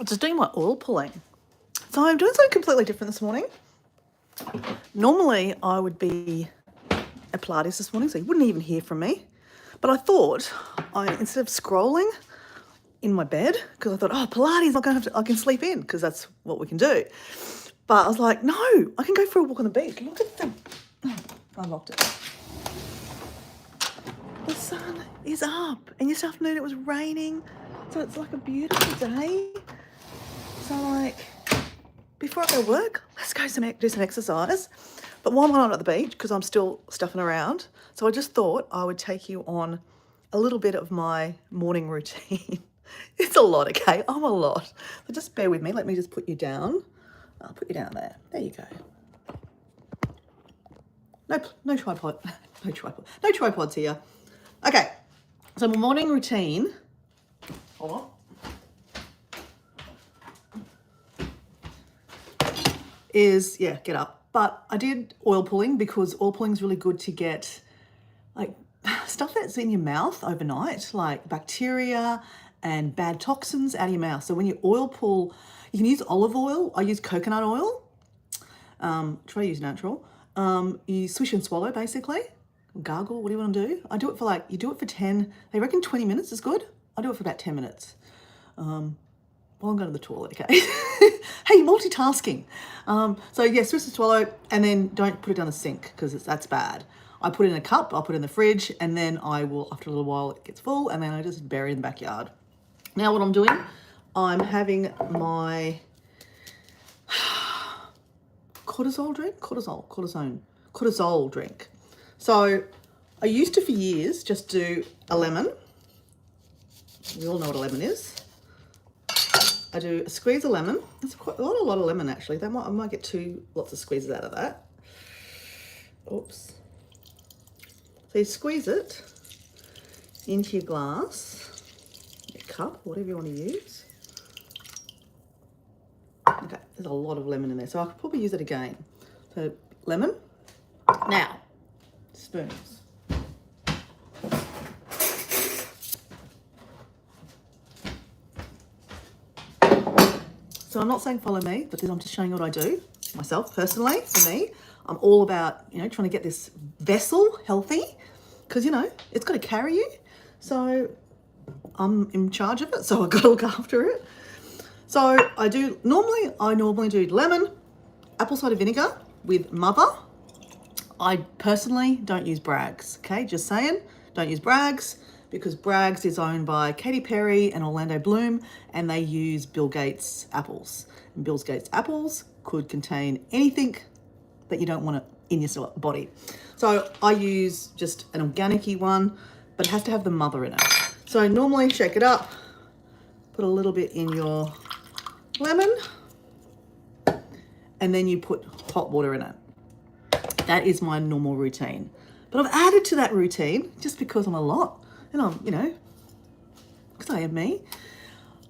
just doing my oil pulling. So I'm doing something completely different this morning. Normally I would be at Pilates this morning, so you wouldn't even hear from me. But I thought, instead of scrolling in my bed, because I thought, oh, Pilates, I can sleep in, because that's what we can do. But I was like, no, I can go for a walk on the beach. Look at them. Oh, I locked it. The sun is up, and yesterday afternoon it was raining, so it's like a beautiful day. So like, before I go to work, let's go do some exercise. But while I'm not at the beach, because I'm still stuffing around, so I just thought I would take you on a little bit of my morning routine. It's a lot, okay? I'm a lot. So just bear with me. Let me just put you down. I'll put you down there. There you go. No tripod. No tripods here. Okay. So my morning routine. Hold on. Is, yeah, get up. But I did oil pulling because oil pulling is really good to get like stuff that's in your mouth overnight, like bacteria and bad toxins out of your mouth. So when you oil pull, you can use olive oil. I use coconut oil. Try to use natural. You swish and swallow basically. Gargle, what do you want to do? I do it for you do it for 10, they reckon 20 minutes is good. I do it for about 10 minutes. Well, I'm going to the toilet, okay? Hey, multitasking. So yeah, swish and swallow, and then don't put it down the sink because that's bad. I put it in a cup, I'll put it in the fridge, and then I will, after a little while, it gets full, and then I just bury it in the backyard. Now what I'm doing, I'm having my cortisol drink. So I used to, for years, just do a lemon. We all know what a lemon is. I do a squeeze of lemon. It's quite a lot of lemon actually. I might get lots of squeezes out of that. Oops. So you squeeze it into your glass, your cup, whatever you want to use. Okay, there's a lot of lemon in there, so I could probably use it again. So lemon. Now, spoons. So I'm not saying follow me, but I'm just showing you what I do myself personally. For me, I'm all about, trying to get this vessel healthy because, it's got to carry you. So I'm in charge of it. So I've got to look after it. So I normally do lemon, apple cider vinegar with mother. I personally don't use Bragg's. Okay. Just saying, don't use Bragg's, because Bragg's is owned by Katy Perry and Orlando Bloom, and they use Bill Gates apples. And Bill Gates apples could contain anything that you don't want in your body. So I use just an organic-y one, but it has to have the mother in it. So normally shake it up, put a little bit in your lemon, and then you put hot water in it. That is my normal routine. But I've added to that routine just because I'm a lot. And I'm, because I am me.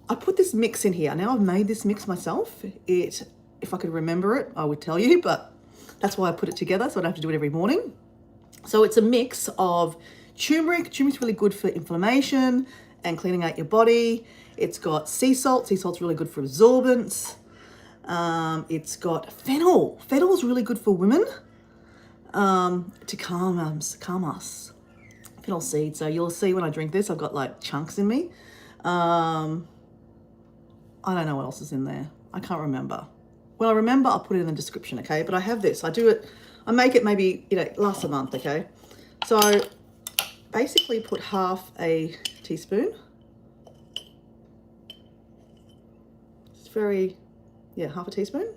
I put this mix in here. Now I've made this mix myself. If I could remember it, I would tell you, but that's why I put it together, so I don't have to do it every morning. So it's a mix of turmeric. Turmeric's really good for inflammation and cleaning out your body. It's got sea salt. Sea salt's really good for absorbance. It's got fennel. Fennel is really good for women to calm us. Fennel seed. So you'll see when I drink this, I've got chunks in me. I don't know what else is in there. I can't remember. When I remember, I'll put it in the description, okay? But I have this. I make it maybe, lasts a month, okay? So basically put half a teaspoon. It's half a teaspoon.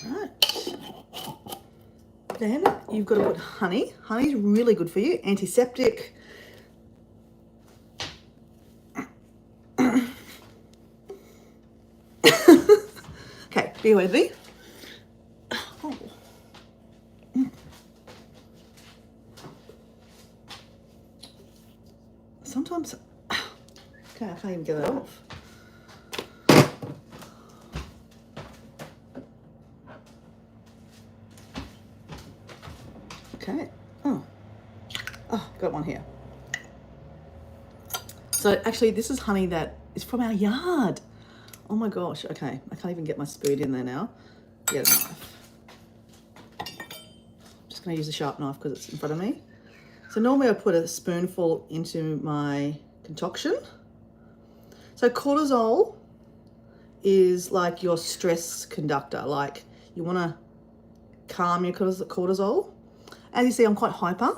All right. Then you've got to put honey. Honey's really good for you, antiseptic. Okay, be with me. Oh. Sometimes, okay, I can't even get that off. Okay. Oh, got one here. So actually, this is honey that is from our yard. Oh my gosh. Okay, I can't even get my spoon in there now. Get a knife. Just going to use a sharp knife because it's in front of me. So normally I put a spoonful into my concoction. So cortisol is like your stress conductor. Like you want to calm your cortisol. As you see, I'm quite hyper,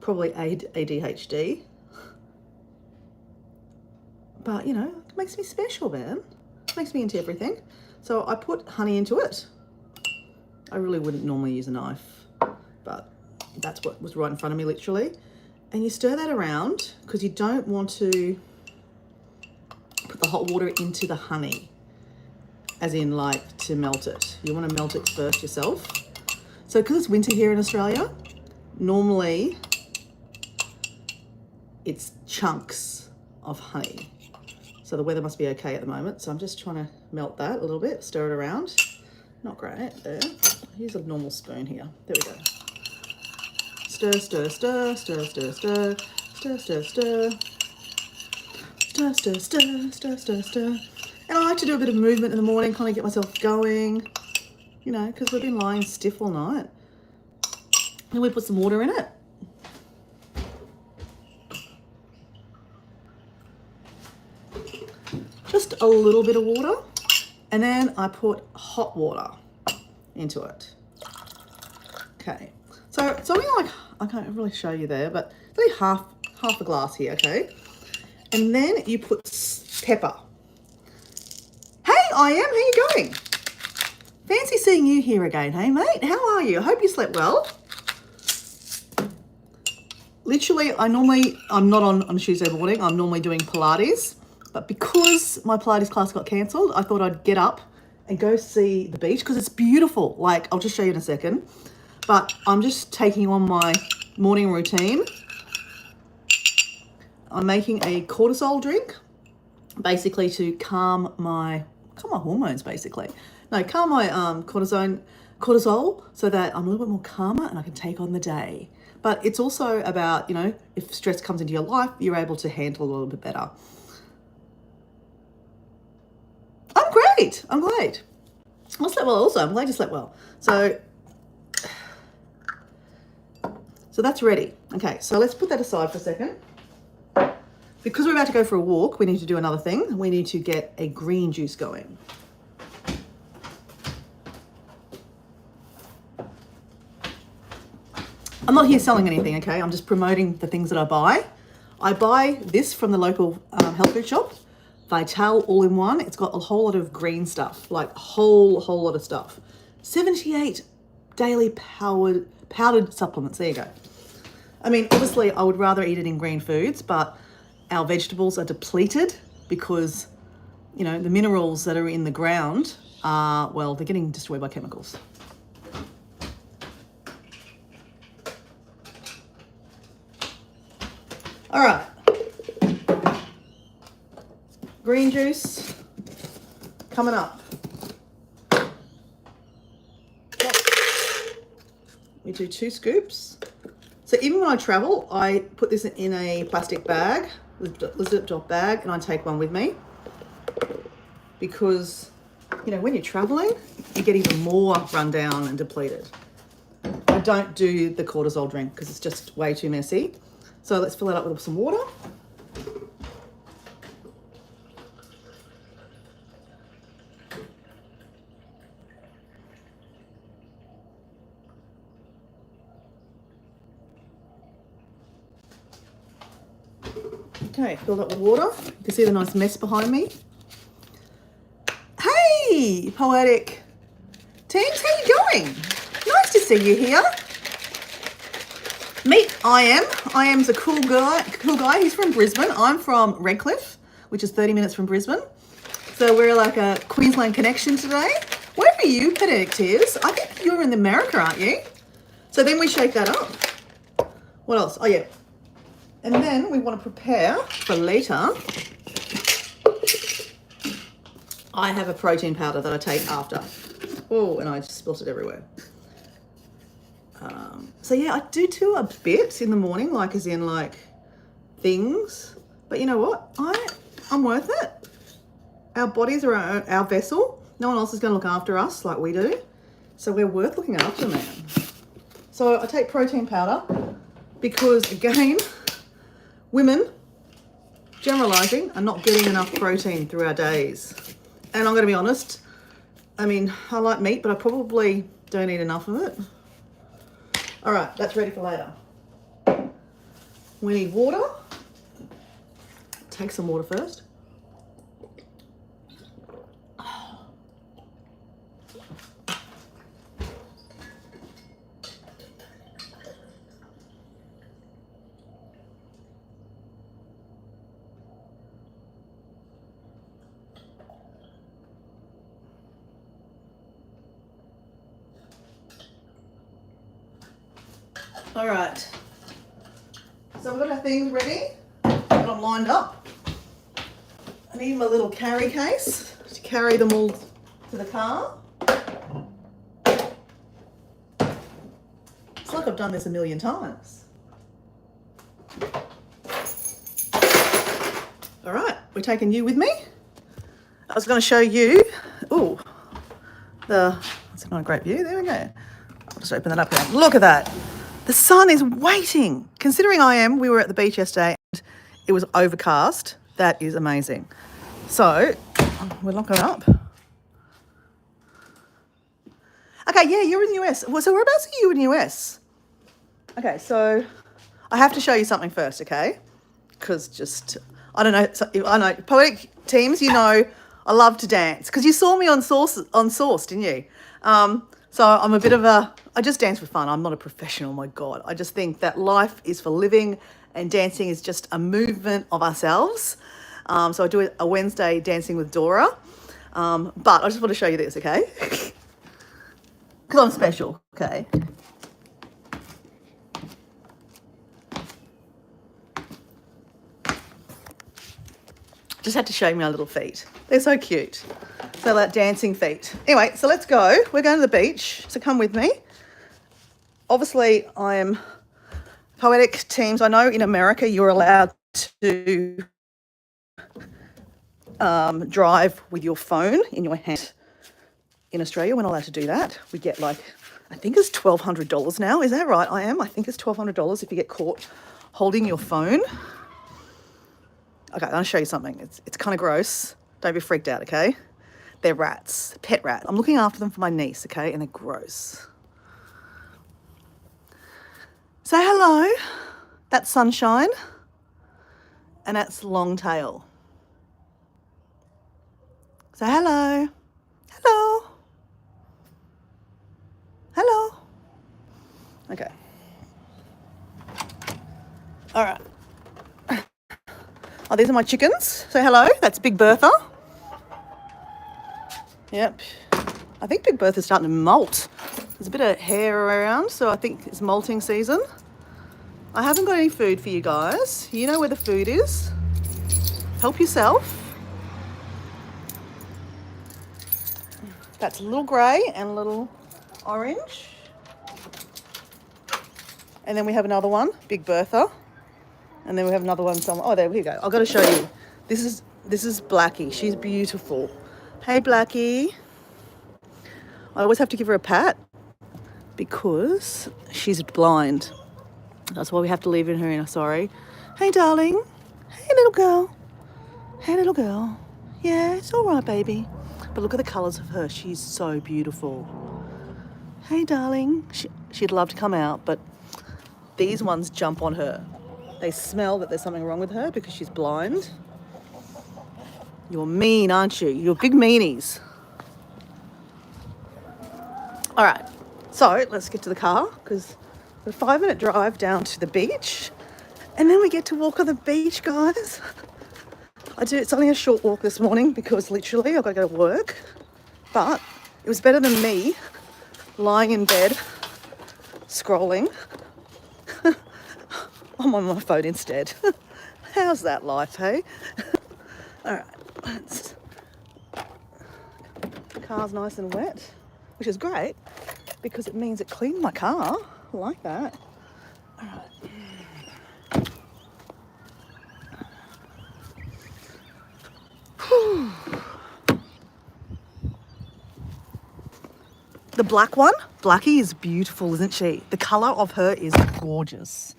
probably ADHD. But you know, it makes me special, man. It makes me into everything. So I put honey into it. I really wouldn't normally use a knife, but that's what was right in front of me, literally. And you stir that around because you don't want to put the hot water into the honey, as in like to melt it. You want to melt it first yourself. So because it's winter here in Australia, normally it's chunks of honey. So the weather must be okay at the moment. So I'm just trying to melt that a little bit, stir it around. Not great, there. Use a normal spoon here. There we go. Stir, stir, stir, stir, stir, stir, stir, stir, stir. Stir, stir, stir, stir, stir, stir. And I like to do a bit of movement in the morning, kind of get myself going, you know, because we've been lying stiff all night. And we put some water in it. Just a little bit of water. And then I put hot water into it. Okay. So it's only like, I can't really show you there, but it's only half a glass here, okay? And then you put pepper. Hey, I am. How you going? Fancy seeing you here again, hey mate? How are you? I hope you slept well. Literally, I'm not on a Tuesday morning. I'm normally doing Pilates. But because my Pilates class got cancelled, I thought I'd get up and go see the beach because it's beautiful. Like, I'll just show you in a second. But I'm just taking on my morning routine. I'm making a cortisol drink, basically to calm my hormones, basically. No, calm my cortisol so that I'm a little bit more calmer and I can take on the day. But it's also about, you know, if stress comes into your life, you're able to handle it a little bit better. I'm great. I'm glad. I slept well also. I'm glad you slept well. So that's ready. Okay, so let's put that aside for a second. Because we're about to go for a walk, we need to do another thing. We need to get a green juice going. I'm not here selling anything, okay? I'm just promoting the things that I buy. I buy this from the local health food shop. Vital all-in-one. It's got a whole lot of green stuff, like a whole lot of stuff. 78 daily powdered supplements. There you go. I mean, obviously, I would rather eat it in green foods, but our vegetables are depleted because, you know, the minerals that are in the ground are, well, they're getting destroyed by chemicals. All right. Green juice coming up. We do 2 scoops. So even when I travel, I put this in a plastic bag, zipped off bag, and I take one with me because, you know, when you're traveling, you get even more run down and depleted. I don't do the cortisol drink because it's just way too messy. So let's fill it up with some water. Okay, filled up with water. You can see the nice mess behind me. Hey, poetic teams, how you going? Nice to see you here. Meet I Am's a cool guy. He's from Brisbane. I'm from Redcliffe, which is 30 minutes from Brisbane. So we're like a Queensland connection today. Where are you, poetic tears? I think you're in America, aren't you? So then we shake that up. What else? Oh yeah. And then we want to prepare for later. I have a protein powder that I take after. Oh, and I just spilt it everywhere. So yeah, I do a bit in the morning, like as in like things. But you know what? I'm worth it. Our bodies are our vessel. No one else is going to look after us like we do. So we're worth looking after, man. So I take protein powder because, again, women, generalising, are not getting enough protein through our days. And I'm going to be honest, I mean, I like meat, but I probably don't eat enough of it. All right, that's ready for later. We need water. Take some water first. All right, so we've got our things ready. Got them lined up. I need my little carry case to carry them all to the car. It's like I've done this a million times. All right, we're taking you with me. I was going to show you, that's not a great view. There we go. I'll just open that up again. Look at that. The sun is waiting. Considering we were at the beach yesterday and it was overcast. That is amazing. So we'll lock it up. Okay, yeah, you're in the US. Well, so whereabouts are you in the US? Okay, so I have to show you something first, okay? Because I don't know. I know poetic teams. You know, I love to dance because you saw me on Source, didn't you? So I'm a bit of I just dance for fun. I'm not a professional, my God. I just think that life is for living and dancing is just a movement of ourselves. So I do a Wednesday dancing with Dora. But I just want to show you this, okay? Because I'm special, okay? Just had to show you my little feet. They're so cute. So like dancing feet. Anyway, so let's go. We're going to the beach, so come with me. Obviously, I am poetic teams. I know in America you're allowed to drive with your phone in your hand. In Australia, we're not allowed to do that. We get I think it's $1,200 now. Is that right? I think it's $1,200 if you get caught holding your phone. Okay, I'm going to show you something. It's kind of gross. Don't be freaked out, okay? They're rats, pet rats. I'm looking after them for my niece, okay? And they're gross. Say hello. That's Sunshine. And that's Longtail. Say hello. Hello. Hello. Okay. All right. Oh, these are my chickens. Say hello. That's Big Bertha. Yep. I think Big Bertha's starting to molt. There's a bit of hair around, so I think it's molting season. I haven't got any food for you guys. You know where the food is. Help yourself. That's a little grey and a little orange. And then we have another one, Big Bertha. And then we have another one somewhere. Oh, there we go. I've got to show you. This is Blackie. She's beautiful. Hey, Blackie. I always have to give her a pat because she's blind. That's why we have to leave her in. Sorry. Hey, darling. Hey, little girl. Hey, little girl. Yeah, it's all right, baby. But look at the colours of her. She's so beautiful. Hey, darling. She'd love to come out, but these ones jump on her. They smell that there's something wrong with her because she's blind. You're mean, aren't you? You're big meanies. All right, so let's get to the car because it's a 5-minute drive down to the beach. And then we get to walk on the beach, guys. It's only a short walk this morning because literally I've got to go to work. But it was better than me lying in bed, scrolling. I'm on my phone instead. How's that life, hey? All right. The car's nice and wet, which is great because it means it cleaned my car. I like that. All right. The black one, Blackie, is beautiful, isn't she? The colour of her is gorgeous.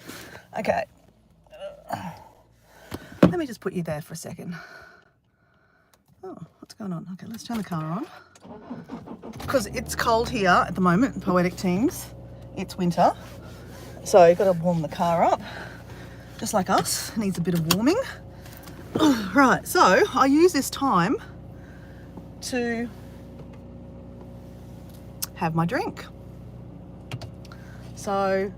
Okay. Let me just put you there for a second. Oh, what's going on? Okay, let's turn the car on. Because it's cold here at the moment, Poetic Teams. It's winter. So you've got to warm the car up. Just like us, needs a bit of warming. Right, so I use this time to have my drink. So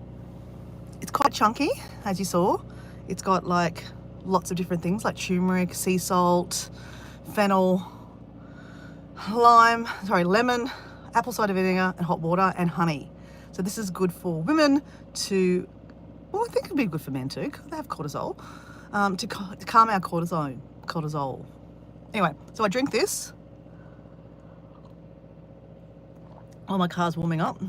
it's quite chunky, as you saw. It's got like lots of different things like turmeric, sea salt, fennel, lemon, apple cider vinegar and hot water and honey. So this is good for women to, well, I think it'd be good for men too, because they have cortisol, to calm our cortisol. Anyway, so I drink this while my car's warming up.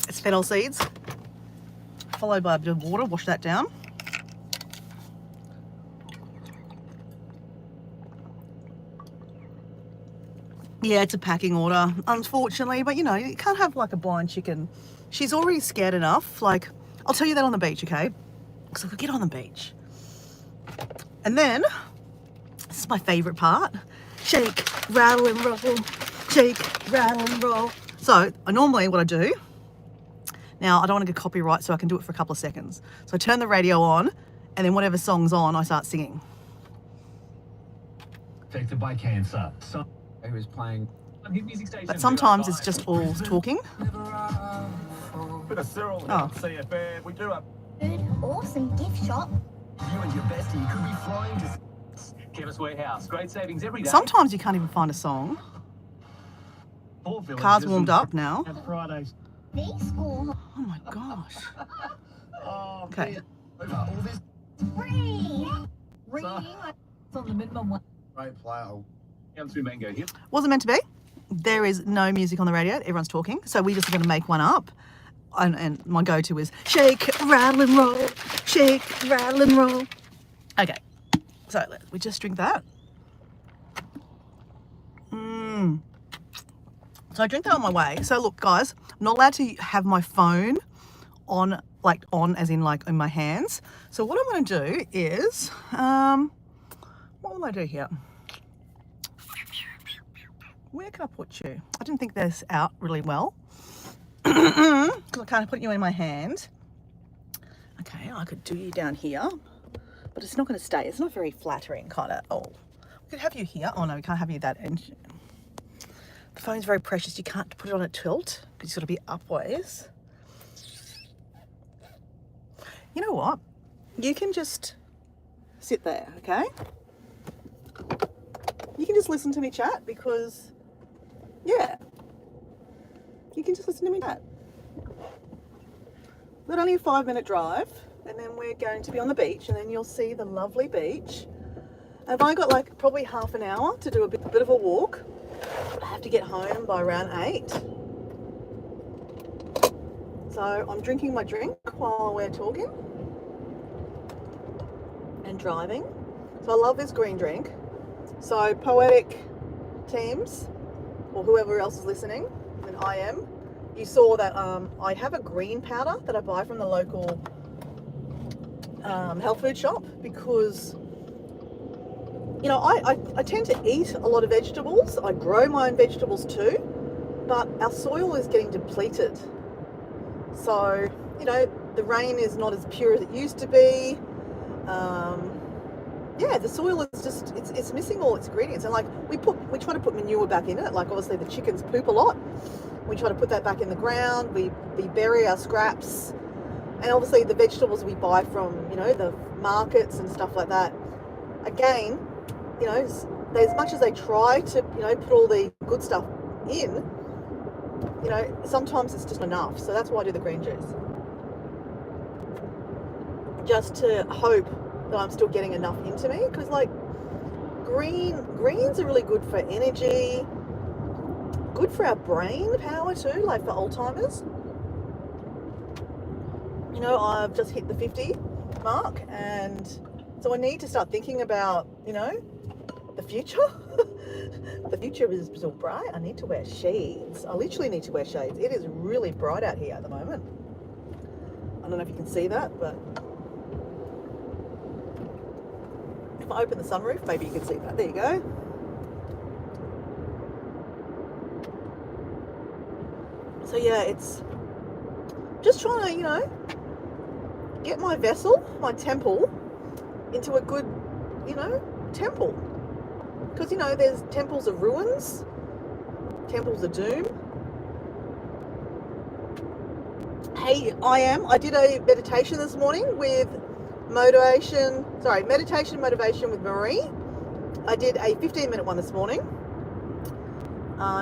It's fennel seeds, followed by a bit of water, wash that down. Yeah, it's a packing order, unfortunately, but you know, you can't have like a blind chicken. She's already scared enough. Like, I'll tell you that on the beach, okay? Because I could get on the beach. And then, this is my favorite part. Shake, rattle and roll, shake, rattle and roll. So, normally what I do, now I don't want to get copyright, so I can do it for a couple of seconds. So I turn the radio on, and then whatever song's on, I start singing. Affected by cancer. So who is playing on hit music station. But sometimes it's just all talking. Bit of Cyril CFM. We do a awesome gift shop. You and your bestie could be flying to Chemist Warehouse. Great savings every day. Sometimes you can't even find a song. Car's warmed up now. Fridays. School. Oh my gosh. Oh, Okay. over all this Free. Reading on the minimum one. great player. Down through Mango here. Wasn't meant to be. There is no music on the radio. Everyone's talking. So we just going to make one up. And my go-to is shake, rattle and roll. Shake, rattle and roll. Okay. So we just drink that. So I drink that on my way. So look, guys, I'm not allowed to have my phone on as in like in my hands. So what I'm going to do is, what will I do here? Where can I put you? I didn't think this out really well. Because I can't put you in my hand. Okay, I could do you down here, but it's not going to stay. It's not very flattering, kind of. Oh, we could have you here. Oh no, we can't have you that end. The phone's very precious. You can't put it on a tilt because it's got to be upways. You know what? You can just sit there, okay? You can just listen to me chat because, yeah, you can just listen to me chat. But only a 5-minute drive, and then we're going to be on the beach, and then you'll see the lovely beach. I've only got like probably half an hour to do a bit of a walk. I have to get home by around 8. So I'm drinking my drink while we're talking and driving. So I love this green drink. So Poetic Teams, or whoever else is listening, and I am, you saw that I have a green powder that I buy from the local health food shop because, you know, I tend to eat a lot of vegetables. I grow my own vegetables too, but our soil is getting depleted. So, you know, the rain is not as pure as it used to be. Yeah, the soil is just, it's missing all its ingredients. And like we try to put manure back in it. Like obviously the chickens poop a lot. We try to put that back in the ground. We bury our scraps. And obviously the vegetables we buy from, you know, the markets and stuff like that. Again, you know, as much as they try to, you know, put all the good stuff in, you know, sometimes it's just not enough. So that's why I do the green juice. Just to hope that I'm still getting enough into me. Because like, greens are really good for energy, good for our brain power too, like for Alzheimer's. You know, I've just hit the 50 mark, and so I need to start thinking about, you know, the future. The future is so bright. I need to wear shades. I literally need to wear shades. It is really bright out here at the moment. I don't know if you can see that, but if I open the sunroof, maybe you can see that. There you go. So yeah, it's just trying to, you know, get my vessel, my temple, into a good, you know, temple. Because, you know, there's temples of ruins, temples of doom. Hey, I did a meditation this morning with meditation motivation with Marie. I did a 15-minute one this morning.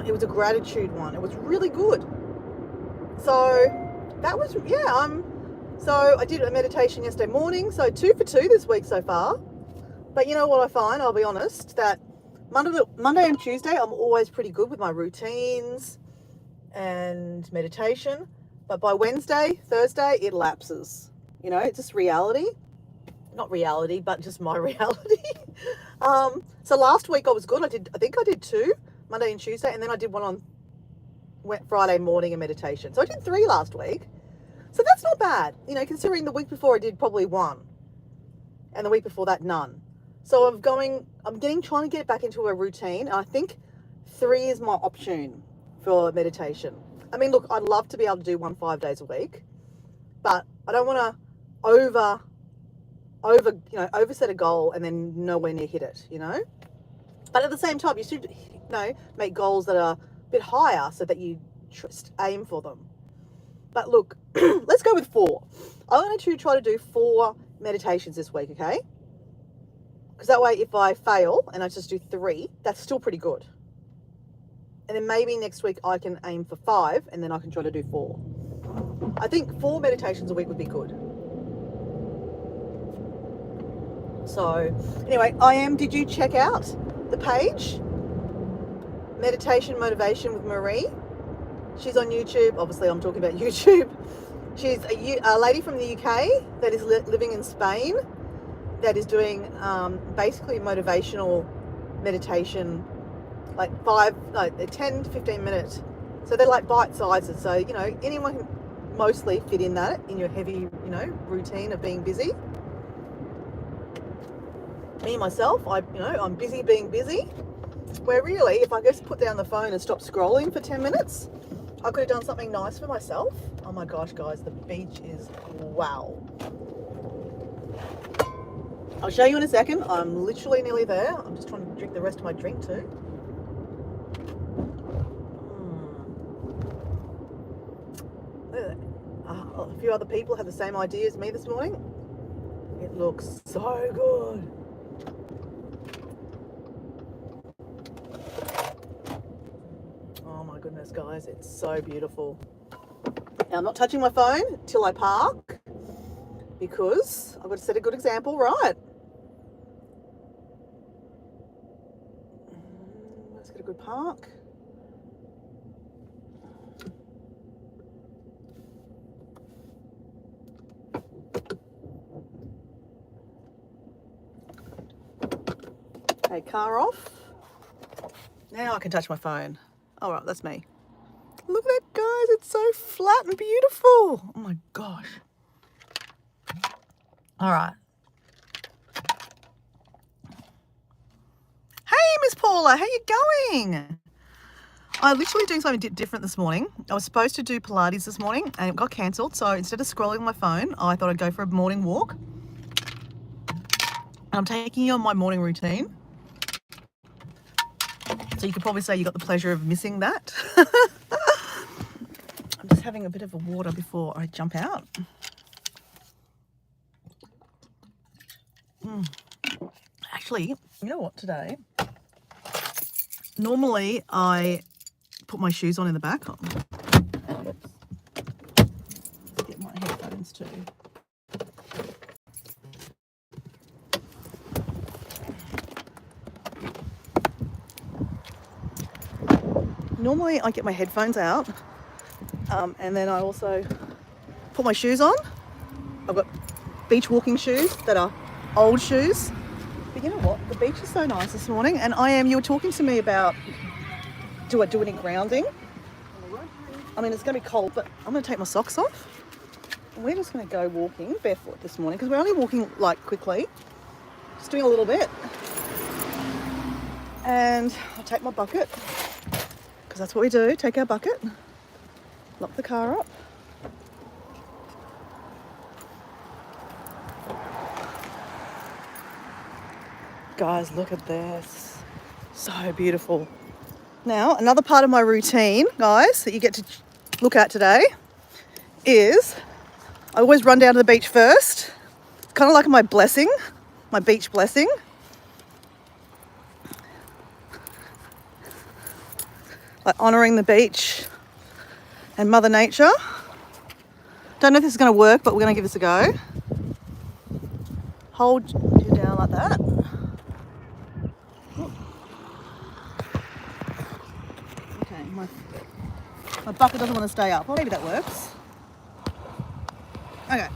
It was a gratitude one. It was really good. So that was, yeah, so I did a meditation yesterday morning. So 2 for 2 this week so far. But you know what I find, I'll be honest, that Monday and Tuesday, I'm always pretty good with my routines and meditation. But by Wednesday, Thursday, it lapses. You know, it's just reality. Not reality, but just my reality. So last week I was good. I think I did 2, Monday and Tuesday, and then I did one on Friday morning and meditation. So I did 3 last week. So that's not bad, you know, considering the week before I did probably 1, and the week before that none. So I'm trying to get back into a routine, and I think 3 is my option for meditation. I mean, look, I'd love to be able to do 1 5 days a week, but I don't want to overset a goal and then nowhere near hit it, you know. But at the same time, you should, you know, make goals that are a bit higher so that you aim for them. But look, let's go with 4. I'm going to try to do 4 meditations this week, okay? Because that way, if I fail and I just do 3, that's still pretty good. And then maybe next week I can aim for 5, and then I can try to do 4. I think 4 meditations a week would be good. So anyway, did you check out the page? Meditation Motivation with Marie. She's on YouTube. Obviously, I'm talking about YouTube. She's a lady from the UK that is living in Spain, that is doing basically motivational meditation, like 10 to 15 minutes. So they're like bite sizes. So, you know, anyone can mostly fit in that in your heavy, you know, routine of being busy. Me, myself, I'm busy being busy. Where really, if I just put down the phone and stop scrolling for 10 minutes, I could have done something nice for myself. Oh my gosh, guys, the beach is wow. I'll show you in a second. I'm literally nearly there. I'm just trying to drink the rest of my drink too. A few other people had the same idea as me this morning. It looks so good. Oh my goodness, guys, it's so beautiful. Now, I'm not touching my phone till I park, because I've got to set a good example, right? Let's get a good park. Okay, car off. Now I can touch my phone. All right, that's me. Look at that, guys. It's so flat and beautiful. Oh my gosh. All right. Hey, Miss Paula, how you going? I'm literally doing something different this morning. I was supposed to do Pilates this morning and it got cancelled. So instead of scrolling on my phone, I thought I'd go for a morning walk. I'm taking you on my morning routine. So you could probably say you got the pleasure of missing that. I'm just having a bit of a water before I jump out. Actually, you know what, today? Normally I put my shoes on in the back. Get my headphones too. normally I get my headphones out, and then I also put my shoes on. I've got beach walking shoes that are old shoes. But you know what? The beach is so nice this morning, and you were talking to me about, do I do any grounding? I mean, it's going to be cold, but I'm going to take my socks off. And we're just going to go walking barefoot this morning, because we're only walking like quickly. Just doing a little bit. And I'll take my bucket, because that's what we do, take our bucket, lock the car up. Guys, look at this. So beautiful. Now, another part of my routine, guys, that you get to look at today is I always run down to the beach first. It's kind of like my blessing, my beach blessing. Like honouring the beach and Mother Nature. Don't know if this is going to work, but we're going to give this a go. Hold you down like that. Okay, my bucket doesn't want to stay up. Well, maybe that works. Okay.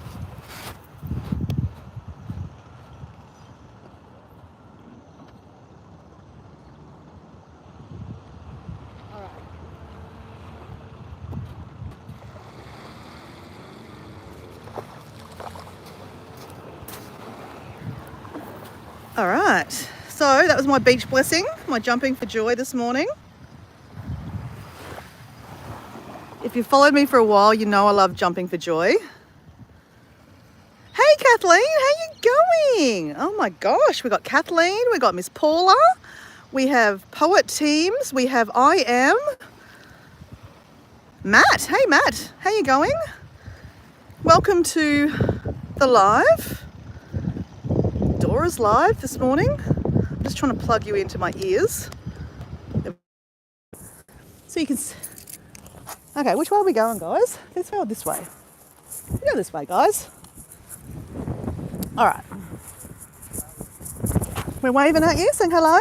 All right, so that was my beach blessing, my jumping for joy this morning. If you've followed me for a while, you know I love jumping for joy. Hey Kathleen, how you going? Oh my gosh, we got Kathleen, we got Miss Paula, we have Poet Teams, we have I Am. Matt, hey Matt, how you going? Welcome to the live. Dora's live this morning. I'm just trying to plug you into my ears. So you can... Okay, which way are we going, guys? This way or this way? We go this way, guys. All right. We're waving at you, saying hello.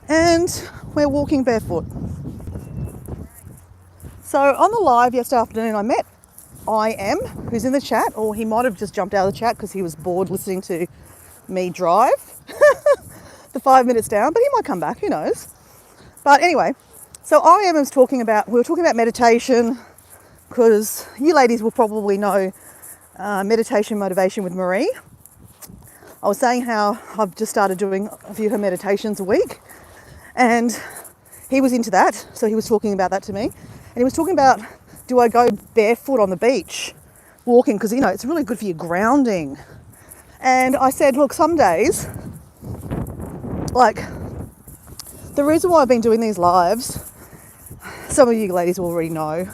And we're walking barefoot. So on the live yesterday afternoon, I met I Am, who's in the chat, or he might have just jumped out of the chat because he was bored listening to me drive the 5 minutes down, but he might come back, who knows. But anyway, so I Am was talking about, we were talking about meditation, because you ladies will probably know meditation motivation with Marie. I was saying how I've just started doing a few of her meditations a week, and he was into that, so he was talking about that to me, and he was talking about, do I go barefoot on the beach walking? Because, you know, it's really good for your grounding. And I said, look, some days, like, the reason why I've been doing these lives, some of you ladies already know,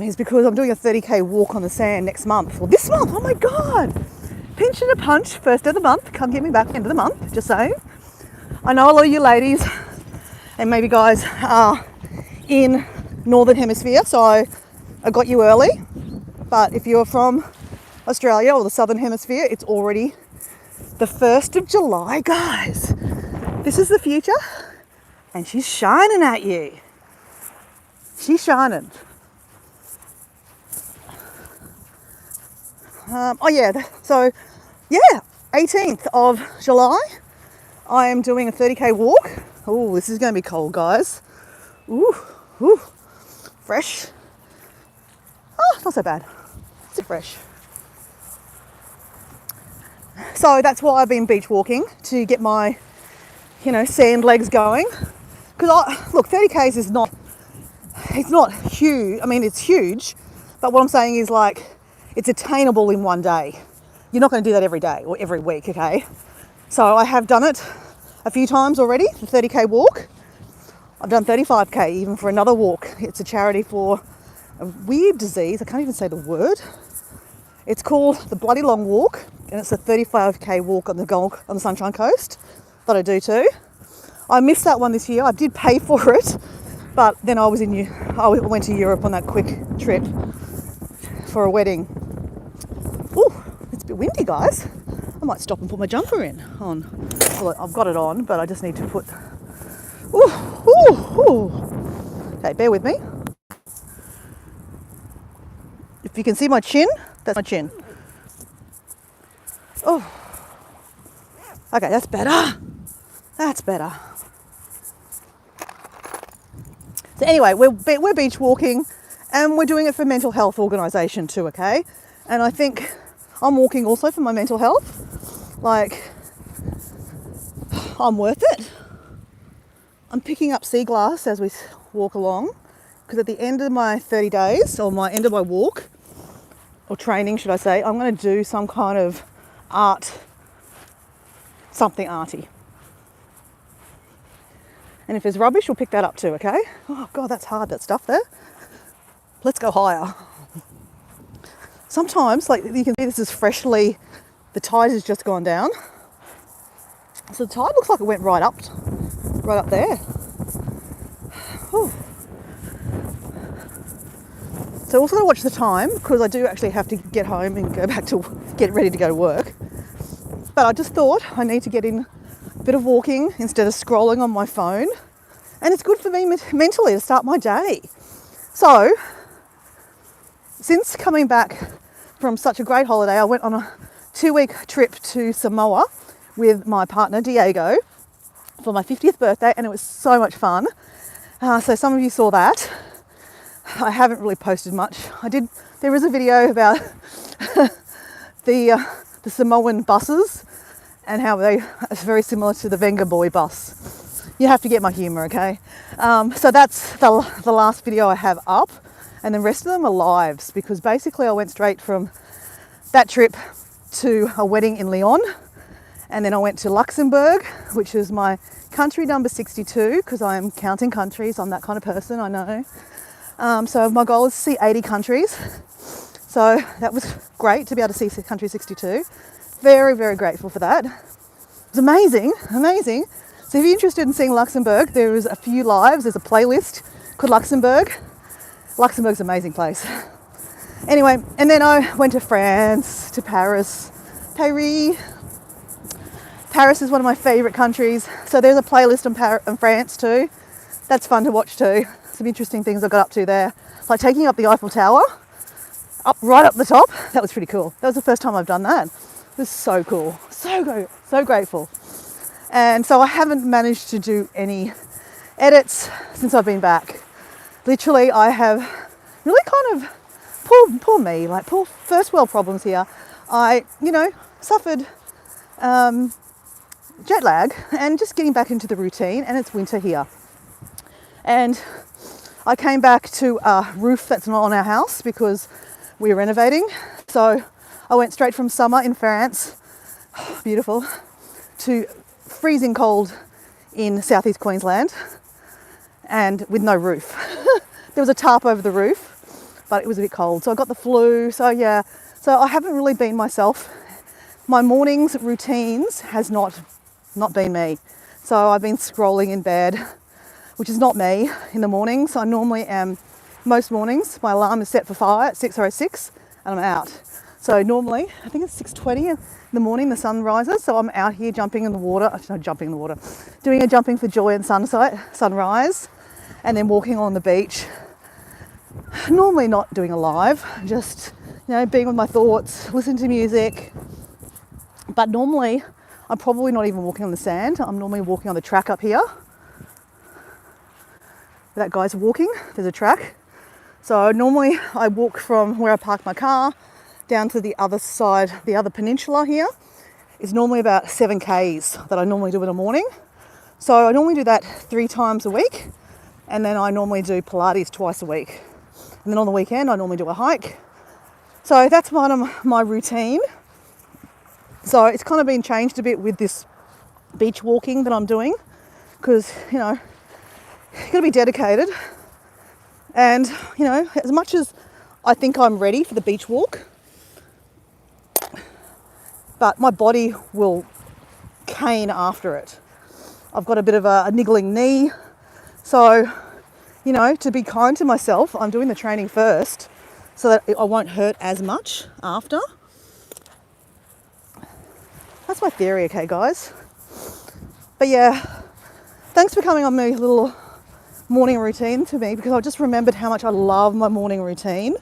is because I'm doing a 30k walk on the sand next month. Well, this month, oh my God. Pinch and a punch, first of the month. Come get me back end of the month, just saying. I know a lot of you ladies, and maybe guys, are in Northern Hemisphere, so I got you early. But if you're from Australia or the Southern Hemisphere, it's already the 1st of July, guys. This is the future, and she's shining at you. She's shining. Oh yeah, so yeah, 18th of July, I am doing a 30k walk. Oh, this is going to be cold, guys. Ooh, ooh. Fresh. Oh, not so bad. It's fresh. So that's why I've been beach walking, to get my, you know, sand legs going. Because look, 30k's is not, it's not huge. I mean, it's huge, but what I'm saying is, like, it's attainable in one day. You're not going to do that every day or every week, okay? So I have done it a few times already, the 30k walk. I've done 35k even for another walk. It's a charity for a weird disease. I can't even say the word. It's called the Bloody Long Walk, and it's a 35k walk on the Sunshine Coast that I do too. I missed that one this year. I did pay for it, but then I went to Europe on that quick trip for a wedding. Ooh, it's a bit windy, guys. I might stop and put my jumper on Well, I've got it on, but I just need to put... Ooh, ooh, ooh. Okay, bear with me. If you can see my chin, that's my chin. Oh. Okay, that's better. That's better. So anyway, we're beach walking, and we're doing it for mental health organisation too, okay? And I think I'm walking also for my mental health. Like, I'm worth it. I'm picking up sea glass as we walk along, because at the end of my 30 days, or my end of my walk, or training should I say, I'm going to do some kind of art, something arty. And if there's rubbish, we'll pick that up too, okay? Oh God, that's hard, that stuff there. Let's go higher. Sometimes, like you can see, this is freshly, the tide has just gone down. So the tide looks like it went right up there. Whew. So also got to watch the time, because I do actually have to get home and go back to get ready to go to work. But I just thought I need to get in a bit of walking instead of scrolling on my phone. And it's good for me mentally to start my day. So, since coming back from such a great holiday, I went on a 2-week trip to Samoa with my partner Diego for my 50th birthday, and it was so much fun. So some of you saw that. I haven't really posted much. There is a video about the Samoan buses and how they are very similar to the Venga Boy bus. You have to get my humour, okay? So that's the last video I have up, and the rest of them are lives, because basically I went straight from that trip to a wedding in Lyon, and then I went to Luxembourg, which is my country number 62, because I'm counting countries. I'm that kind of person, I know. So my goal is to see 80 countries. So that was great to be able to see country 62. Very, very grateful for that. It was amazing, amazing. So if you're interested in seeing Luxembourg, there is a few lives. There's a playlist called Luxembourg. Luxembourg's an amazing place. Anyway, and then I went to France, to Paris. Paris is one of my favourite countries. So there's a playlist on France too. That's fun to watch too. Some interesting things I got up to there. Like taking up the Eiffel Tower, right up the top. That was pretty cool. That was the first time I've done that. It was so cool. So grateful. And so I haven't managed to do any edits since I've been back. Literally, I have really kind of, poor me, like poor first world problems here. I, suffered jet lag and just getting back into the routine, and it's winter here. And I came back to a roof that's not on our house because we're renovating. So I went straight from summer in France, beautiful, to freezing cold in southeast Queensland, and with no roof. There was a tarp over the roof, but it was a bit cold. So I got the flu. So yeah, so I haven't really been myself. My mornings routines has not been me. So I've been scrolling in bed, which is not me in the mornings. I normally am, most mornings, my alarm is set for 6:06, and I'm out. So normally, I think it's 6:20 in the morning, the sun rises. So I'm out here jumping in the water, doing a jumping for joy and sunrise, and then walking on the beach. Normally not doing a live, just, being with my thoughts, listening to music. But normally, I'm probably not even walking on the sand. I'm normally walking on the track up here. That guy's walking, there's a track. So normally I walk from where I park my car down to the other side, the other peninsula here. It's normally about 7 Ks that I normally do in the morning. So I normally do that 3 times a week. And then I normally do Pilates twice a week. And then on the weekend, I normally do a hike. So that's part of my routine. So it's kind of been changed a bit with this beach walking that I'm doing, because, you've got to be dedicated. And, as much as I think I'm ready for the beach walk, but my body will cane after it. I've got a bit of a niggling knee. So, to be kind to myself, I'm doing the training first so that I won't hurt as much after. That's my theory, okay, guys? But yeah, thanks for coming on my little morning routine to me, because I just remembered how much I love my morning routine.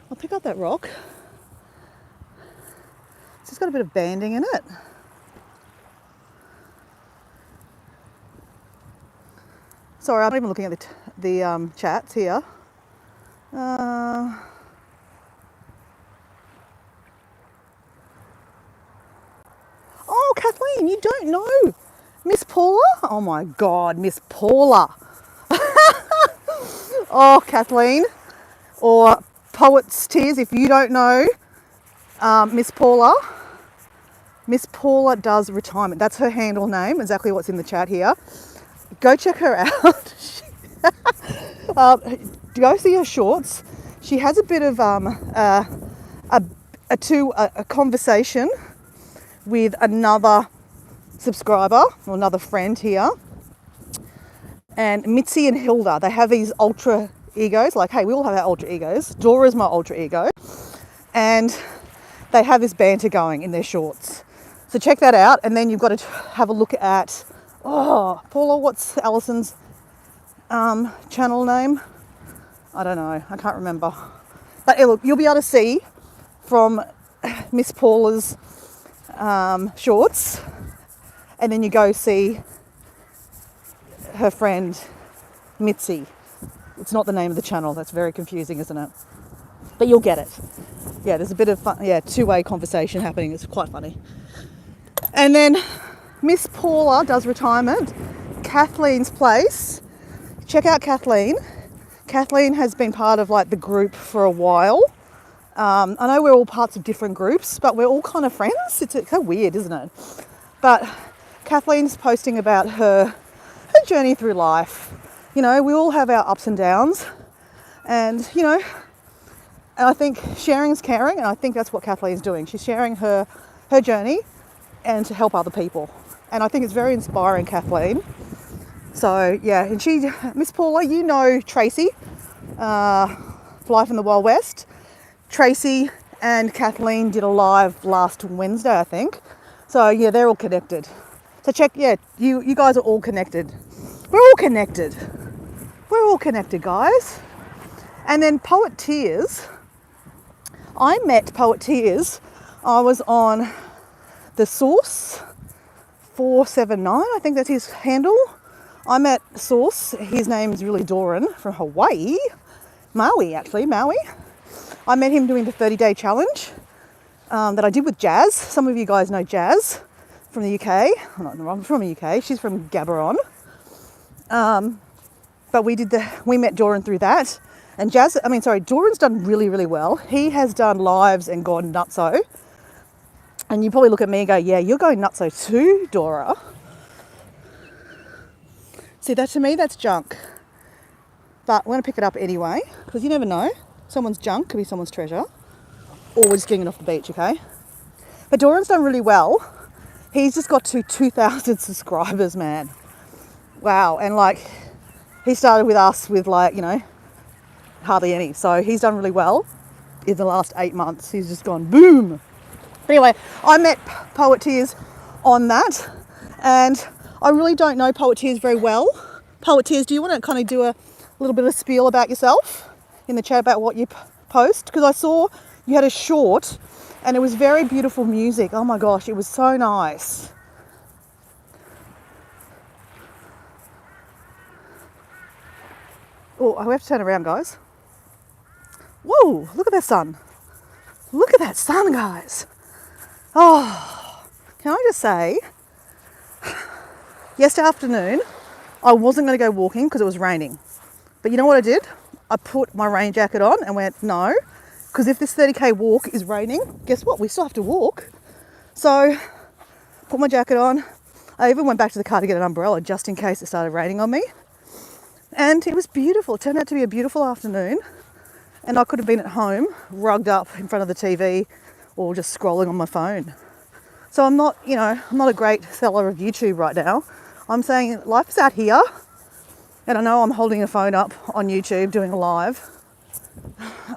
I'll pick up that rock. It's just got a bit of banding in it. Sorry, I'm not even looking at the chats here. Oh, Kathleen, you don't know Miss Paula? Oh my God, Miss Paula. Oh, Kathleen, or Poet's Tears, if you don't know Miss Paula. Miss Paula does retirement. That's her handle name, exactly what's in the chat here. Go check her out. Go see her shorts. She has a bit of a conversation with another subscriber or another friend here. And Mitzi and Hilda, they have these ultra egos. Like, hey, we all have our ultra egos. Dora's my ultra ego. And they have this banter going in their shorts. So check that out. And then you've got to have a look at, Paula, what's Alison's channel name? I don't know. I can't remember. But look, you'll be able to see from Miss Paula's shorts. And then you go see her friend Mitzi. It's not the name of the channel. That's very confusing, isn't it? But you'll get it. Yeah, there's a bit of fun, two-way conversation happening. It's quite funny. And then Miss Paula does retirement. Kathleen's place. Check out Kathleen. Kathleen has been part of like the group for a while. I know we're all parts of different groups, but we're all kind of friends. It's so weird, isn't it? But Kathleen's posting about her journey through life. You know, we all have our ups and downs, and you know, and I think sharing is caring, and I think that's what Kathleen's doing. She's sharing her journey and to help other people, and I think it's very inspiring, Kathleen. So yeah, and Miss Paula, you know Tracy, Life in the Wild West. Tracy and Kathleen did a live last Wednesday, I think. So yeah, they're all connected. So check, you guys are all connected. We're all connected. We're all connected, guys. And then Poet Tears. I met Poet Tears. I was on the Source 479, I think that's his handle. I met Source. His name is really Doran from Hawaii. Maui. I met him doing the 30-day challenge that I did with Jazz. Some of you guys know Jazz from the UK. I'm from the UK. She's from Gaborone. But we met Doran through that. And Doran's done really, really well. He has done lives and gone nutso. And you probably look at me and go, yeah, you're going nutso too, Dora. See, that to me, that's junk. But we're going to pick it up anyway, because you never know. Someone's junk could be someone's treasure. Or we're just getting it off the beach, okay? But Doran's done really well. He's just got to 2,000 subscribers, man. Wow. And like, he started with us with like, you know, hardly any. So he's done really well in the last 8 months. He's just gone boom. Anyway, I met Poet Tears on that. And I really don't know Poet Tears very well. Poet Tears, do you want to kind of do a little bit of spiel about yourself in the chat about what you post? Because I saw you had a short and it was very beautiful music. Oh my gosh, it was so nice. Oh, I have to turn around, guys. Whoa, look at that sun. Look at that sun, guys. Oh, can I just say, yesterday afternoon, I wasn't going to go walking because it was raining. But you know what I did? I put my rain jacket on and went, no, because if this 30k walk is raining, guess what? We still have to walk. So, put my jacket on. I even went back to the car to get an umbrella just in case it started raining on me. And it was beautiful. It turned out to be a beautiful afternoon. And I could have been at home, rugged up in front of the TV or just scrolling on my phone. So I'm not a great seller of YouTube right now. I'm saying life is out here. And I know I'm holding a phone up on YouTube doing a live.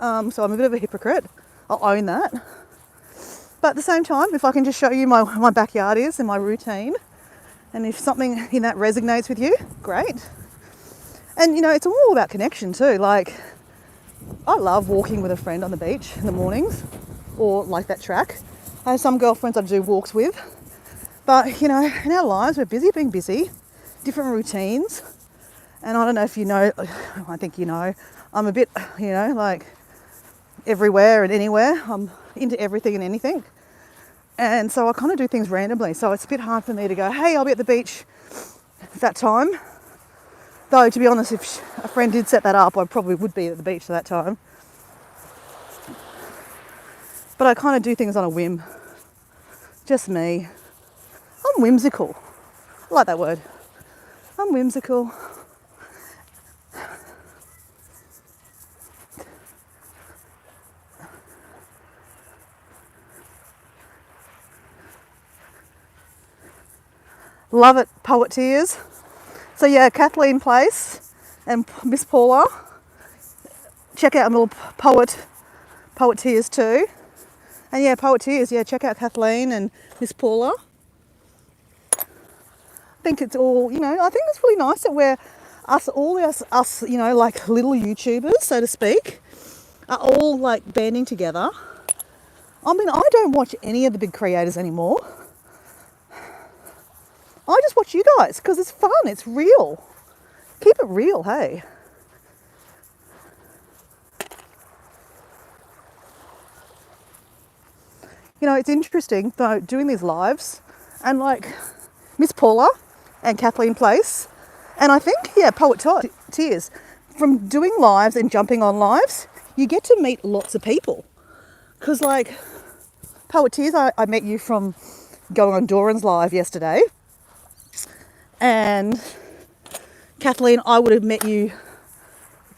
So I'm a bit of a hypocrite. I'll own that. But at the same time, if I can just show you my backyard is and my routine, and if something in that resonates with you, great. And you know, it's all about connection too. Like, I love walking with a friend on the beach in the mornings, or like that track. I have some girlfriends I do walks with, but you know, in our lives, we're being busy, different routines. And I don't know if you know, I think you know, I'm a bit, you know, like everywhere and anywhere. I'm into everything and anything. And so I kind of do things randomly. So it's a bit hard for me to go, hey, I'll be at the beach at that time. Though, to be honest, if a friend did set that up, I probably would be at the beach at that time. But I kind of do things on a whim. Just me. I'm whimsical. I like that word. I'm whimsical. Love it, Poet Tears. So yeah, Kathleen Place and Miss Paula. Check out a little Poet Tears too. And yeah, Poet Tears, yeah, check out Kathleen and Miss Paula. I think it's all, you know, I think it's really nice that we're us, you know, like little YouTubers, so to speak, are all like banding together. I mean, I don't watch any of the big creators anymore. I just watch you guys because it's fun, it's real. Keep it real, hey. You know, it's interesting though, doing these lives and like Miss Paula and Kathleen Place, and I think, yeah, Poet Tears, from doing lives and jumping on lives, you get to meet lots of people. Because like Poet Tears, I met you from going on Doran's live yesterday. And Kathleen, I would have met you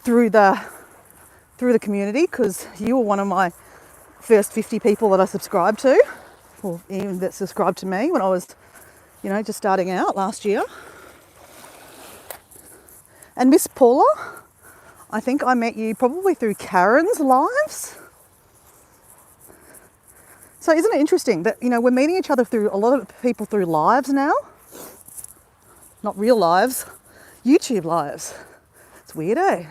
through the community because you were one of my first 50 people that I subscribed to, or even that subscribed to me when I was, you know, just starting out last year. And Miss Paula, I think I met you probably through Karen's lives. So isn't it interesting that, you know, we're meeting each other through a lot of people through lives now? Not real lives, YouTube lives. It's weird, eh?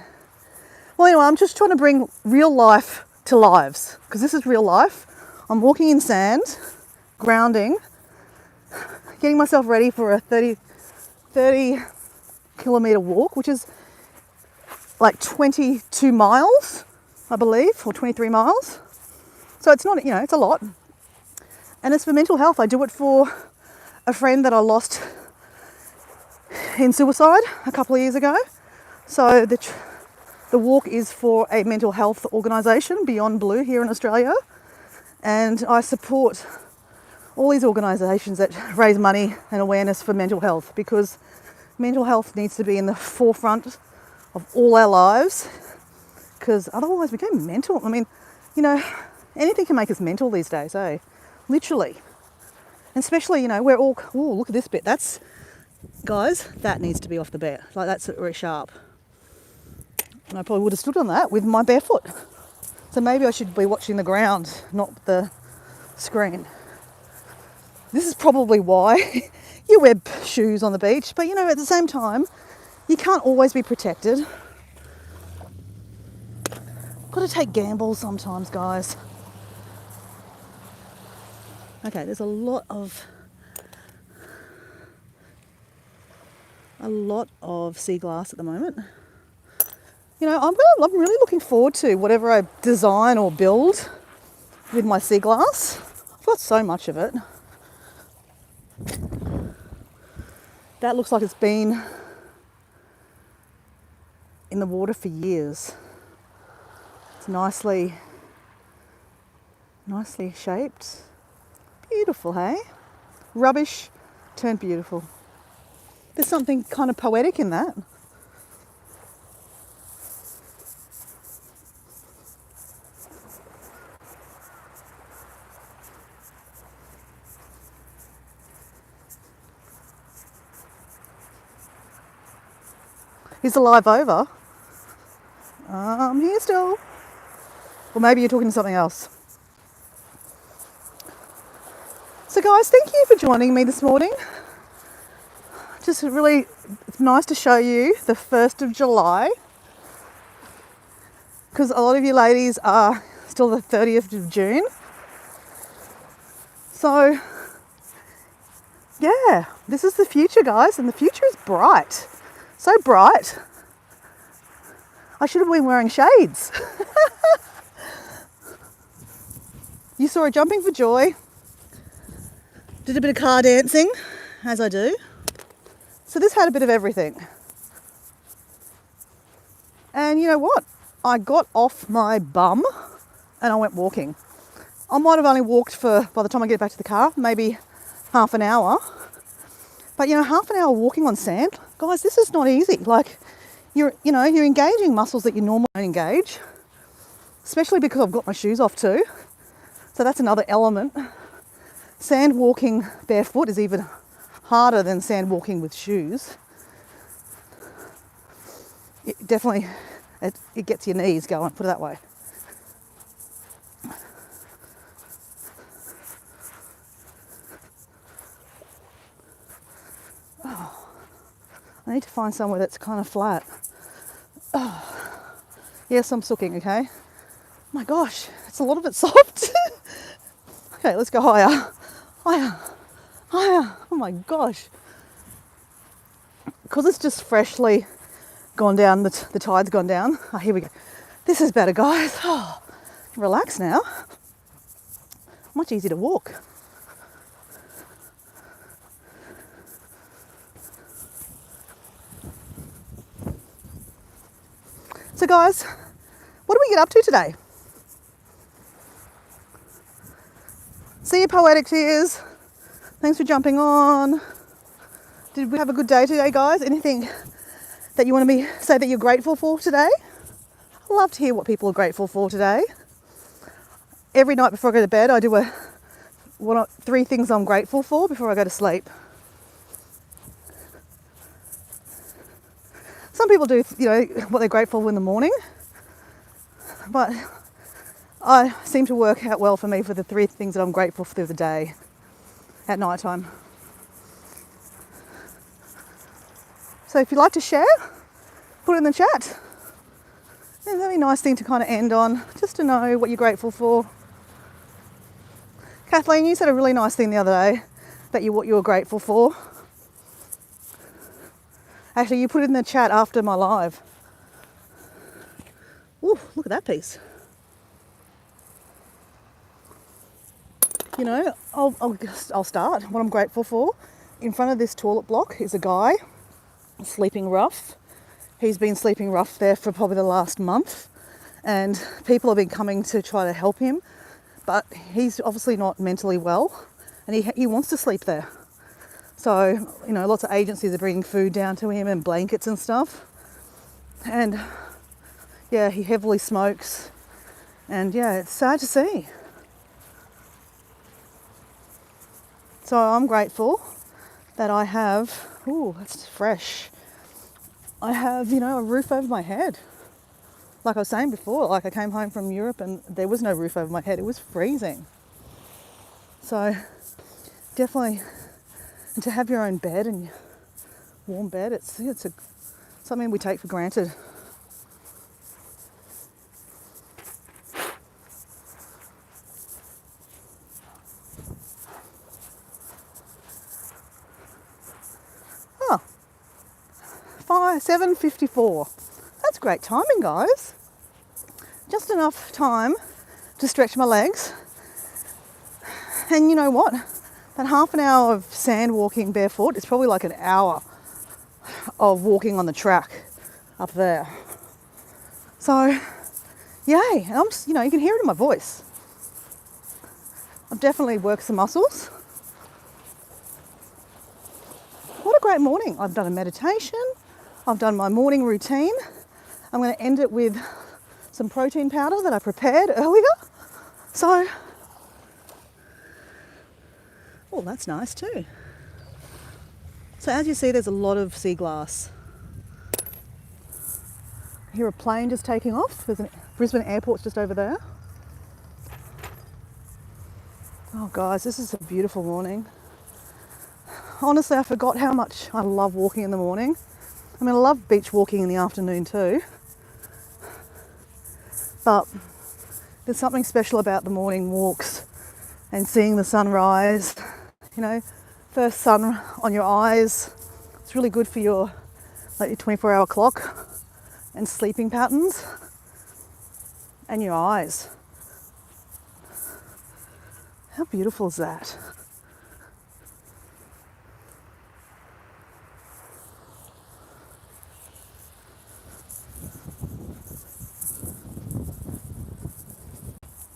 Well, anyway, I'm just trying to bring real life to lives because this is real life. I'm walking in sand, grounding, getting myself ready for a 30 kilometre walk, which is like 22 miles, I believe, or 23 miles. So it's not, you know, it's a lot. And it's for mental health. I do it for a friend that I lost in suicide a couple of years ago. So the walk is for a mental health organisation, Beyond Blue, here in Australia. And I support all these organisations that raise money and awareness for mental health, because mental health needs to be in the forefront of all our lives, because otherwise we go mental. I mean, you know, anything can make us mental these days, eh? Literally. And especially, you know, we're all, oh, look at this bit. That's, guys, that needs to be off the bat. Like, that's very sharp. And I probably would have stood on that with my bare foot. So maybe I should be watching the ground, not the screen. This is probably why you wear shoes on the beach. But, you know, at the same time, you can't always be protected. Got to take gambles sometimes, guys. Okay, there's a lot of sea glass at the moment. You know, I'm really looking forward to whatever I design or build with my sea glass. I've got so much of it. That looks like it's been in the water for years. It's nicely shaped. Beautiful, hey? Rubbish turned beautiful. There's something kind of poetic in that. Is the live over? I'm here still. Or maybe you're talking to something else. guys, thank you for joining me this morning. Just really, it's nice to show you the 1st of July, because a lot of you ladies are still the 30th of June. So yeah, this is the future, guys, and the future is bright. So bright. I should have been wearing shades. You saw her jumping for joy. Did a bit of car dancing, as I do. So this had a bit of everything. And you know what? I got off my bum and I went walking. I might have only walked for, by the time I get back to the car, maybe half an hour. But you know, half an hour walking on sand, guys, this is not easy. Like, you're engaging muscles that you normally don't engage, especially because I've got my shoes off too. So that's another element. Sand walking barefoot is even harder than sand walking with shoes. It definitely, it gets your knees going, put it that way. Oh, I need to find somewhere that's kind of flat. Oh, yes, I'm sooking, okay? My gosh, it's a lot of it soft. Okay, let's go higher. Higher. Higher. Oh my gosh. Because it's just freshly gone down, the tide's gone down. Oh, here we go. This is better, guys. Oh, relax now. Much easier to walk. So guys, what do we get up to today? See you, Poetic Tears. Thanks for jumping on. Did we have a good day today, guys? Anything that you want to say that you're grateful for today? I love to hear what people are grateful for today. Every night before I go to bed, I do 3 things I'm grateful for before I go to sleep. Some people do, what they're grateful for in the morning, but I seem to work out well for me for the 3 things that I'm grateful for through the day at night time. So if you'd like to share, put it in the chat. And that'd be a nice thing to kind of end on, just to know what you're grateful for. Kathleen, you said a really nice thing the other day, what you were grateful for. Actually, you put it in the chat after my live. Ooh, look at that piece. I'll start. What I'm grateful for. In front of this toilet block is a guy sleeping rough. He's been sleeping rough there for probably the last month, and people have been coming to try to help him, but he's obviously not mentally well, and he wants to sleep there. So, lots of agencies are bringing food down to him and blankets and stuff. And yeah, he heavily smokes, and yeah, it's sad to see. So I'm grateful that I have, that's fresh. I have, a roof over my head. Like I was saying before, like I came home from Europe and there was no roof over my head. It was freezing. So definitely, and to have your own bed and warm bed, it's something we take for granted. Oh, 7:54. That's great timing, guys. Just enough time to stretch my legs. And you know what? That half an hour of sand walking barefoot is probably like an hour of walking on the track up there. So, yay. And you can hear it in my voice. I've definitely worked some muscles. What a great morning. I've done a meditation. I've done my morning routine. I'm going to end it with some protein powder that I prepared earlier. So, that's nice too. So as you see, there's a lot of sea glass. I hear a plane just taking off. There's Brisbane Airport's just over there. Oh guys, this is a beautiful morning. Honestly, I forgot how much I love walking in the morning. I mean, I love beach walking in the afternoon too. But there's something special about the morning walks and seeing the sunrise. You know, first sun on your eyes. It's really good for your 24-hour clock and sleeping patterns and your eyes. How beautiful is that?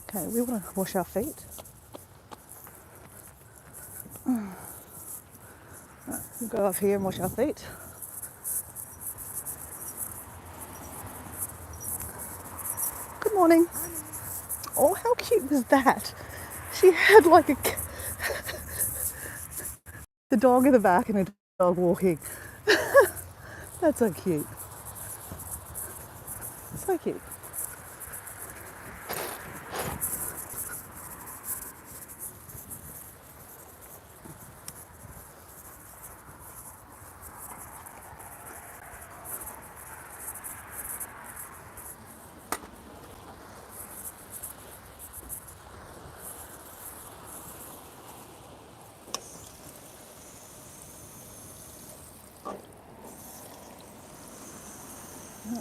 Okay, we want to wash our feet. We'll go up here and wash our feet. Good morning. Oh, how cute was that? She had like the dog in the back and a dog walking. That's so cute. So cute.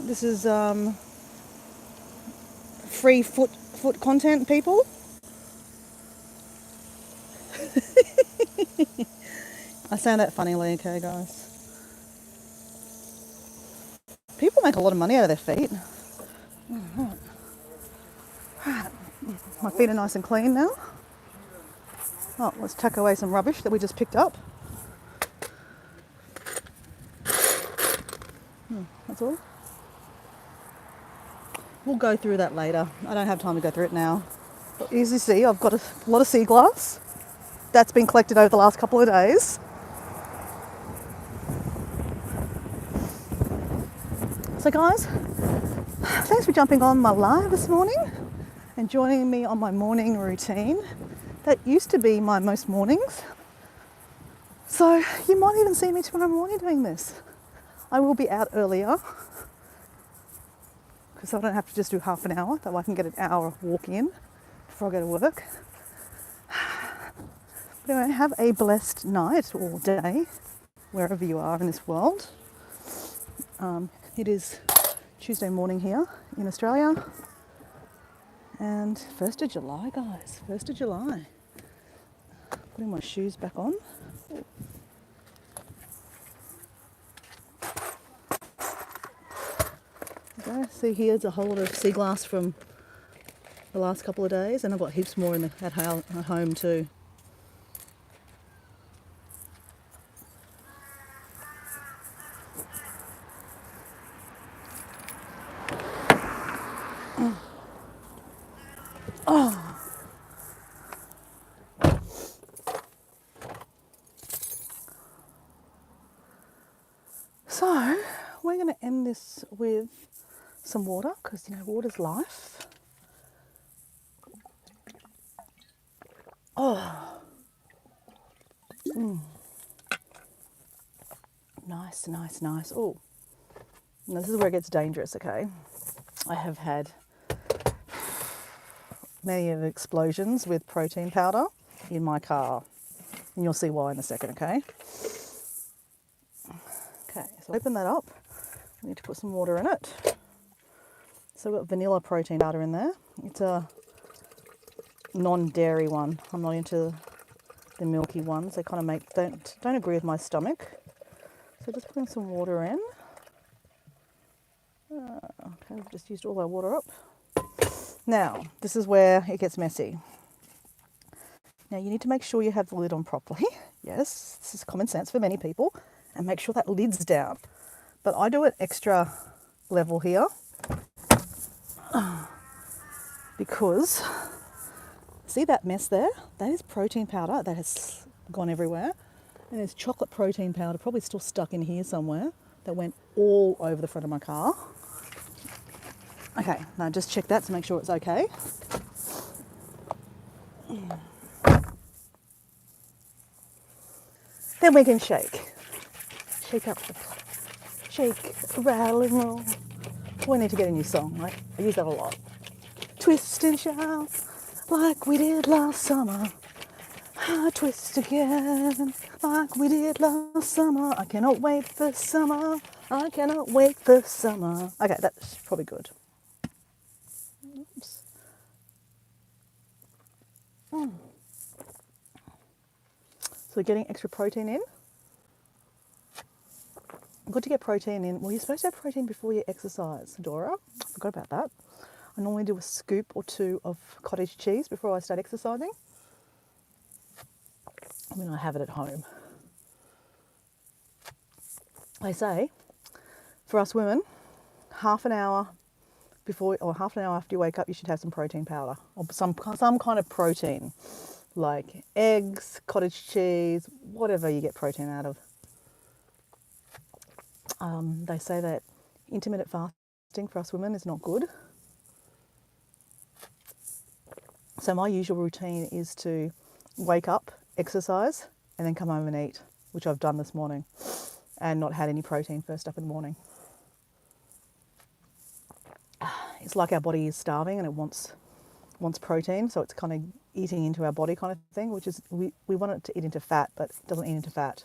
This is free foot content, people. I sound that funnily, okay, guys. People make a lot of money out of their feet. My feet are nice and clean now. Oh, let's tuck away some rubbish that we just picked up. That's all. We'll go through that later. I don't have time to go through it now. But as you see, I've got a lot of sea glass. That's been collected over the last couple of days. So guys, thanks for jumping on my live this morning and joining me on my morning routine. That used to be my most mornings. So you might even see me tomorrow morning doing this. I will be out earlier because I don't have to just do half an hour, though I can get an hour walk in before I go to work. But anyway, have a blessed night or day, wherever you are in this world. It is Tuesday morning here in Australia. And 1st of July, guys, 1st of July. Putting my shoes back on. Okay, see here's a whole lot of sea glass from the last couple of days, and I've got heaps more at home too. Oh. So we're going to end this with some water because, you know, water's life. Oh. Nice, nice, nice. Oh, now this is where it gets dangerous, okay? I have had many of explosions with protein powder in my car. And you'll see why in a second, okay? Okay, so open that up. I need to put some water in it. So we've got vanilla protein powder in there. It's a non-dairy one. I'm not into the milky ones. They kind of make don't agree with my stomach. So just putting some water in. Okay, we've just used all our water up. Now, this is where it gets messy. Now, you need to make sure you have the lid on properly. Yes, this is common sense for many people. And make sure that lid's down. But I do an extra level here. Because, see that mess there? That is protein powder that has gone everywhere. And there's chocolate protein powder probably still stuck in here somewhere that went all over the front of my car. Okay, now just check that to make sure it's okay. Then we can shake. Shake up the shake, rattle and roll. We need to get a new song. Right? I use that a lot. Twist and shout like we did last summer. Twist again like we did last summer. I cannot wait for summer. I cannot wait for summer. Okay, that's probably good. Oops. So getting extra protein in. Good to get protein in. Well, you're supposed to have protein before you exercise, Dora. I forgot about that. I normally do a scoop or two of cottage cheese before I start exercising. I mean, I have it at home. They say, for us women, half an hour before or half an hour after you wake up, you should have some protein powder or some kind of protein, like eggs, cottage cheese, whatever you get protein out of. They say that intermittent fasting for us women is not good. So my usual routine is to wake up, exercise, and then come home and eat, which I've done this morning, and not had any protein first up in the morning. It's like our body is starving and it wants protein, so it's kind of eating into our body kind of thing, which is, we want it to eat into fat, but it doesn't eat into fat.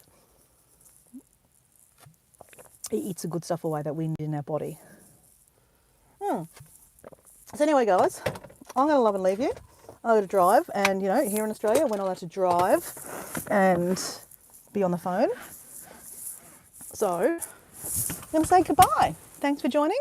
It eats the good stuff away that we need in our body. So anyway, guys, I'm going to love and leave you. I'm going to drive, and you know, here in Australia, we're not allowed to drive and be on the phone. So I'm going to say goodbye. Thanks for joining.